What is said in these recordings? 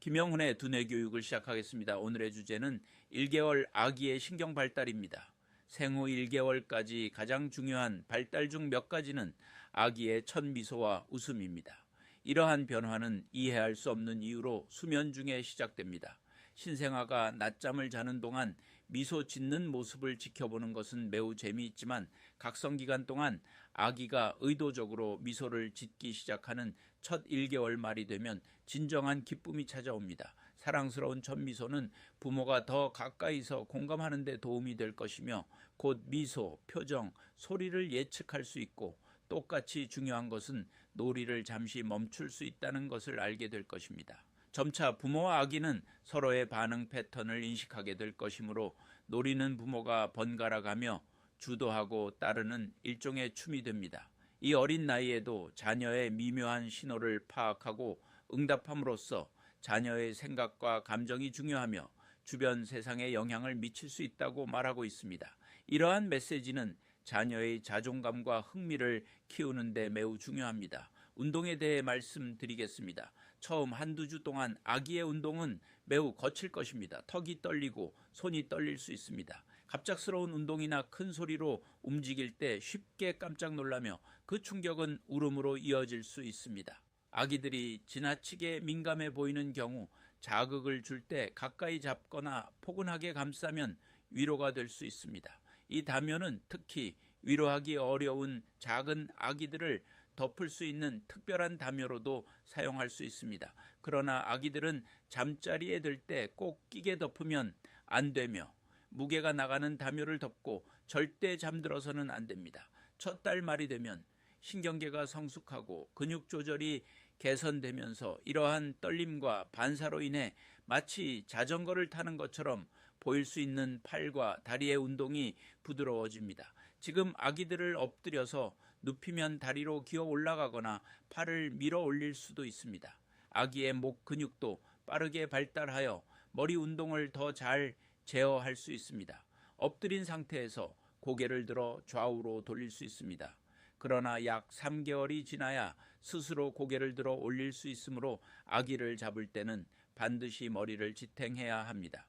김영훈의 두뇌 교육을 시작하겠습니다. 오늘의 주제는 1개월 아기의 신경 발달입니다. 생후 1개월까지 가장 중요한 발달 중 몇 가지는 아기의 첫 미소와 웃음입니다. 이러한 변화는 이해할 수 없는 이유로 수면 중에 시작됩니다. 신생아가 낮잠을 자는 동안 미소 짓는 모습을 지켜보는 것은 매우 재미있지만 각성기간 동안 아기가 의도적으로 미소를 짓기 시작하는 첫 1개월 말이 되면 진정한 기쁨이 찾아옵니다. 사랑스러운 첫 미소는 부모가 더 가까이서 공감하는 데 도움이 될 것이며 곧 미소, 표정, 소리를 예측할 수 있고 똑같이 중요한 것은 놀이를 잠시 멈출 수 있다는 것을 알게 될 것입니다. 점차 부모와 아기는 서로의 반응 패턴을 인식하게 될 것이므로 놀이는 부모가 번갈아가며 주도하고 따르는 일종의 춤이 됩니다. 이 어린 나이에도 자녀의 미묘한 신호를 파악하고 응답함으로써 자녀의 생각과 감정이 중요하며 주변 세상에 영향을 미칠 수 있다고 말하고 있습니다. 이러한 메시지는 자녀의 자존감과 흥미를 키우는 데 매우 중요합니다. 운동에 대해 말씀드리겠습니다. 처음 한두 주 동안 아기의 운동은 매우 거칠 것입니다. 턱이 떨리고 손이 떨릴 수 있습니다. 갑작스러운 운동이나 큰 소리로 움직일 때 쉽게 깜짝 놀라며 그 충격은 울음으로 이어질 수 있습니다. 아기들이 지나치게 민감해 보이는 경우 자극을 줄 때 가까이 잡거나 포근하게 감싸면 위로가 될 수 있습니다. 이 다면은 특히 위로하기 어려운 작은 아기들을 덮을 수 있는 특별한 담요로도 사용할 수 있습니다. 그러나 아기들은 잠자리에 들 때 꼭 끼게 덮으면 안 되며 무게가 나가는 담요를 덮고 절대 잠들어서는 안 됩니다. 첫 달 말이 되면 신경계가 성숙하고 근육 조절이 개선되면서 이러한 떨림과 반사로 인해 마치 자전거를 타는 것처럼 보일 수 있는 팔과 다리의 운동이 부드러워집니다. 지금 아기들을 엎드려서 눕히면 다리로 기어 올라가거나 팔을 밀어 올릴 수도 있습니다. 아기의 목 근육도 빠르게 발달하여 머리 운동을 더 잘 제어할 수 있습니다. 엎드린 상태에서 고개를 들어 좌우로 돌릴 수 있습니다. 그러나 약 3개월이 지나야 스스로 고개를 들어 올릴 수 있으므로 아기를 잡을 때는 반드시 머리를 지탱해야 합니다.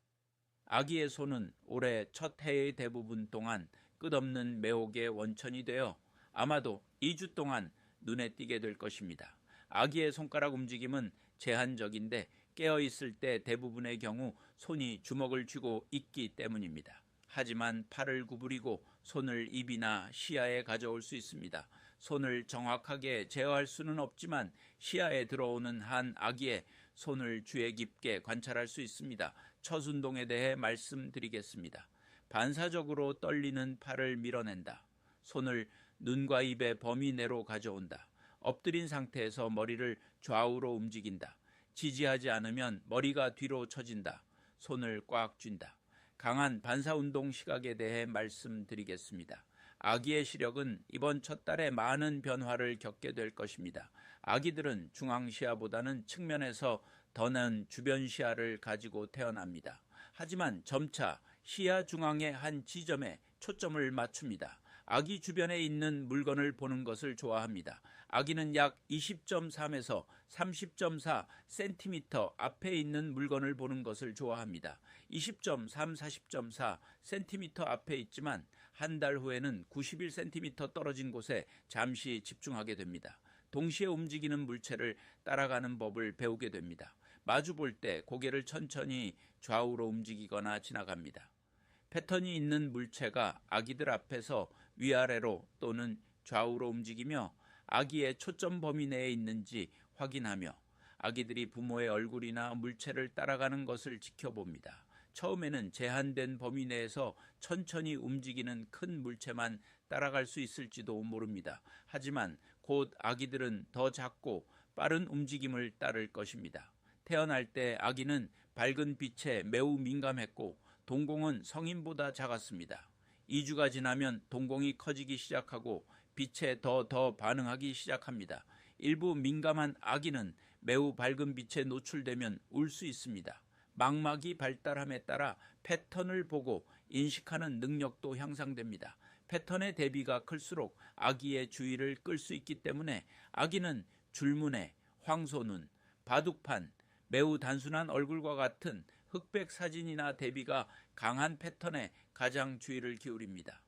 아기의 손은 올해 첫 해의 대부분 동안 끝없는 매혹의 원천이 되어 아마도 2주 동안 눈에 띄게 될 것입니다. 아기의 손가락 움직임은 제한적인데 깨어있을 때 대부분의 경우 손이 주먹을 쥐고 있기 때문입니다. 하지만 팔을 구부리고 손을 입이나 시야에 가져올 수 있습니다. 손을 정확하게 제어할 수는 없지만 시야에 들어오는 한 아기의 손을 주의 깊게 관찰할 수 있습니다. 첫 운동에 대해 말씀드리겠습니다. 반사적으로 떨리는 팔을 밀어낸다. 손을 눈과 입의 범위 내로 가져온다. 엎드린 상태에서 머리를 좌우로 움직인다. 지지하지 않으면 머리가 뒤로 처진다. 손을 꽉 쥔다. 강한 반사운동 시각에 대해 말씀드리겠습니다. 아기의 시력은 이번 첫 달에 많은 변화를 겪게 될 것입니다. 아기들은 중앙시야보다는 측면에서 더 난 주변 시야를 가지고 태어납니다. 하지만 점차 시야 중앙의 한 지점에 초점을 맞춥니다. 아기 주변에 있는 물건을 보는 것을 좋아합니다. 아기는 약 20.3에서 30.4cm 앞에 있는 물건을 보는 것을 좋아합니다. 20.3, 40.4cm 앞에 있지만 한 달 후에는 91cm 떨어진 곳에 잠시 집중하게 됩니다. 동시에 움직이는 물체를 따라가는 법을 배우게 됩니다. 마주 볼 때 고개를 천천히 좌우로 움직이거나 지나갑니다. 패턴이 있는 물체가 아기들 앞에서 위아래로 또는 좌우로 움직이며 아기의 초점 범위 내에 있는지 확인하며 아기들이 부모의 얼굴이나 물체를 따라가는 것을 지켜봅니다. 처음에는 제한된 범위 내에서 천천히 움직이는 큰 물체만 따라갈 수 있을지도 모릅니다. 하지만 곧 아기들은 더 작고 빠른 움직임을 따를 것입니다. 태어날 때 아기는 밝은 빛에 매우 민감했고 동공은 성인보다 작았습니다. 2주가 지나면 동공이 커지기 시작하고 빛에 더 반응하기 시작합니다. 일부 민감한 아기는 매우 밝은 빛에 노출되면 울 수 있습니다. 망막이 발달함에 따라 패턴을 보고 인식하는 능력도 향상됩니다. 패턴의 대비가 클수록 아기의 주의를 끌 수 있기 때문에 아기는 줄무늬, 황소눈, 바둑판, 매우 단순한 얼굴과 같은 흑백 사진이나 대비가 강한 패턴에 가장 주의를 기울입니다.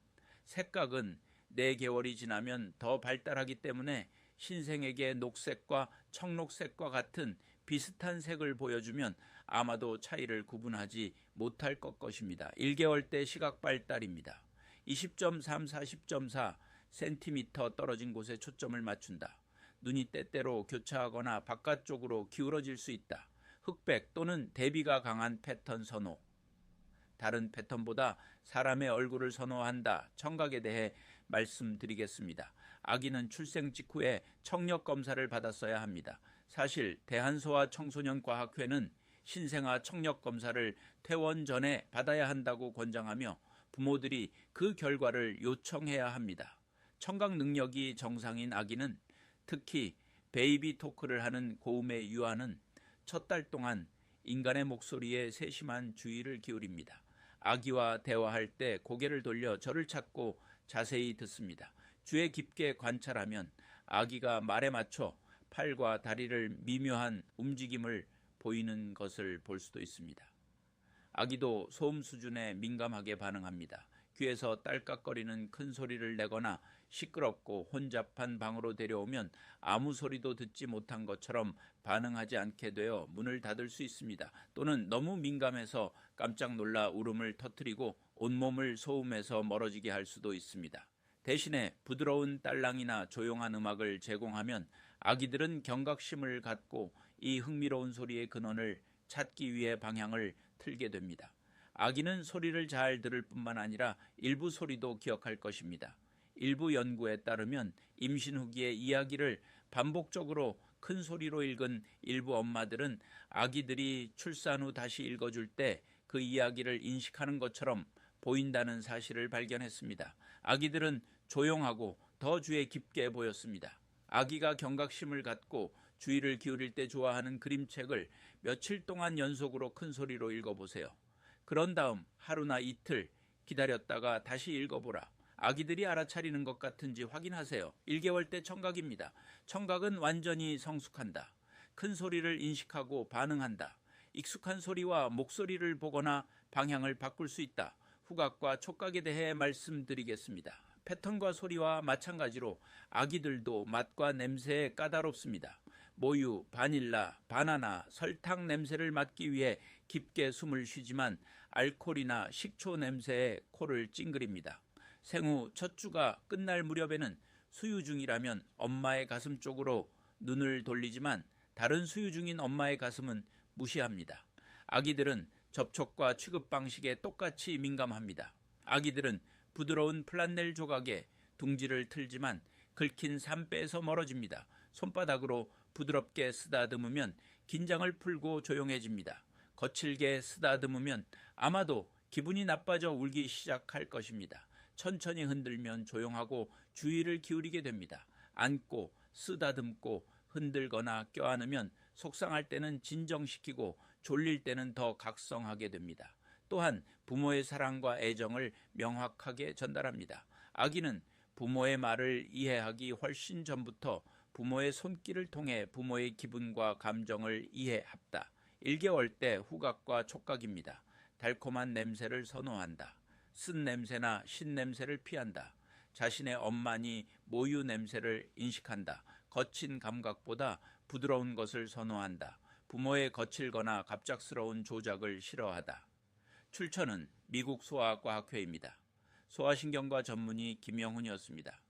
색각은 4개월이 지나면 더 발달하기 때문에 신생에게 녹색과 청록색과 같은 비슷한 색을 보여주면 아마도 차이를 구분하지 못할 것입니다. 1개월 때 시각 발달입니다. 20.3, 40.4 cm 떨어진 곳에 초점을 맞춘다. 눈이 때때로 교차하거나 바깥쪽으로 기울어질 수 있다. 흑백 또는 대비가 강한 패턴 선호. 다른 패턴보다 사람의 얼굴을 선호한다. 청각에 대해 말씀드리겠습니다. 아기는 출생 직후에 청력 검사를 받았어야 합니다. 사실 대한소아청소년과학회는 신생아 청력 검사를 퇴원 전에 받아야 한다고 권장하며 부모들이 그 결과를 요청해야 합니다. 청각 능력이 정상인 아기는 특히 베이비 토크를 하는 고음의 유아는 첫 달 동안 인간의 목소리에 세심한 주의를 기울입니다. 아기와 대화할 때 고개를 돌려 저를 찾고 자세히 듣습니다. 귀에 깊게 관찰하면 아기가 말에 맞춰 팔과 다리를 미묘한 움직임을 보이는 것을 볼 수도 있습니다. 아기도 소음 수준에 민감하게 반응합니다. 귀에서 딸깍거리는 큰 소리를 내거나 시끄럽고 혼잡한 방으로 데려오면 아무 소리도 듣지 못한 것처럼 반응하지 않게 되어 문을 닫을 수 있습니다. 또는 너무 민감해서 깜짝 놀라 울음을 터뜨리고 온몸을 소음에서 멀어지게 할 수도 있습니다. 대신에 부드러운 딸랑이나 조용한 음악을 제공하면 아기들은 경각심을 갖고 이 흥미로운 소리의 근원을 찾기 위해 방향을 틀게 됩니다. 아기는 소리를 잘 들을 뿐만 아니라 일부 소리도 기억할 것입니다. 일부 연구에 따르면 임신 후기의 이야기를 반복적으로 큰 소리로 읽은 일부 엄마들은 아기들이 출산 후 다시 읽어줄 때 그 이야기를 인식하는 것처럼 보인다는 사실을 발견했습니다. 아기들은 조용하고 더 주의 깊게 보였습니다. 아기가 경각심을 갖고 주의를 기울일 때 좋아하는 그림책을 며칠 동안 연속으로 큰 소리로 읽어보세요. 그런 다음 하루나 이틀 기다렸다가 다시 읽어보라. 아기들이 알아차리는 것 같은지 확인하세요. 1개월 때 청각입니다. 청각은 완전히 성숙한다. 큰 소리를 인식하고 반응한다. 익숙한 소리와 목소리를 보거나 방향을 바꿀 수 있다. 후각과 촉각에 대해 말씀드리겠습니다. 패턴과 소리와 마찬가지로 아기들도 맛과 냄새에 까다롭습니다. 모유, 바닐라, 바나나, 설탕 냄새를 맡기 위해 깊게 숨을 쉬지만 알코올이나 식초 냄새에 코를 찡그립니다. 생후 첫 주가 끝날 무렵에는 수유 중이라면 엄마의 가슴 쪽으로 눈을 돌리지만 다른 수유 중인 엄마의 가슴은 무시합니다. 아기들은 접촉과 취급 방식에 똑같이 민감합니다. 아기들은 부드러운 플란넬 조각에 둥지를 틀지만 긁힌 삼배에서 멀어집니다. 손바닥으로 부드럽게 쓰다듬으면 긴장을 풀고 조용해집니다. 거칠게 쓰다듬으면 아마도 기분이 나빠져 울기 시작할 것입니다. 천천히 흔들면 조용하고 주의를 기울이게 됩니다. 안고 쓰다듬고 흔들거나 껴안으면 속상할 때는 진정시키고 졸릴 때는 더 각성하게 됩니다. 또한 부모의 사랑과 애정을 명확하게 전달합니다. 아기는 부모의 말을 이해하기 훨씬 전부터 부모의 손길을 통해 부모의 기분과 감정을 이해합다. 1개월 때 후각과 촉각입니다. 달콤한 냄새를 선호한다. 쓴 냄새나 신 냄새를 피한다. 자신의 엄마니 모유 냄새를 인식한다. 거친 감각보다 부드러운 것을 선호한다. 부모의 거칠거나 갑작스러운 조작을 싫어하다. 출처는 미국 소아과학회입니다. 소아신경과 전문의 김영훈이었습니다.